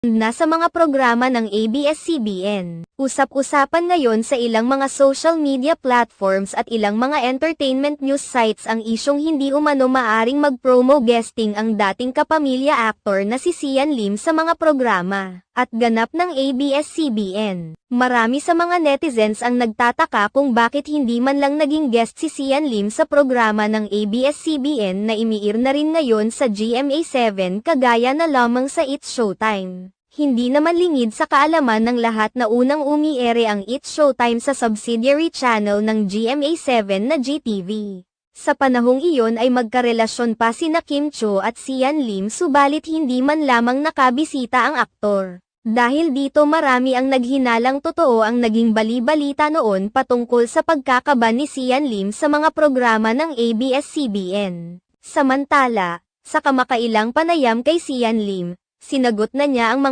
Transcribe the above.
na sa mga programa ng ABS-CBN. Usap-usapan ngayon sa ilang mga social media platforms at ilang mga entertainment news sites ang isyong hindi umano maaring mag-promo guesting ang dating kapamilya actor na si Sian Lim sa mga programa at ganap ng ABS-CBN. Marami sa mga netizens ang nagtataka kung bakit hindi man lang naging guest si Sian Lim sa programa ng ABS-CBN na imiir na rin ngayon sa GMA7 kagaya na lamang sa It's Showtime. Hindi naman lingid sa kaalaman ng lahat na unang umiere ang It's Showtime sa subsidiary channel ng GMA7 na GTV. Sa panahong iyon ay magkarelasyon pa sina Kim Cho at Sian Lim subalit hindi man lamang nakabisita ang aktor. Dahil dito marami ang naghinalang totoo ang naging bali-balita noon patungkol sa pagkakaba ni Sian Lim sa mga programa ng ABS-CBN. Samantala, sa kamakailang panayam kay Sian Lim, sinagot na niya ang mga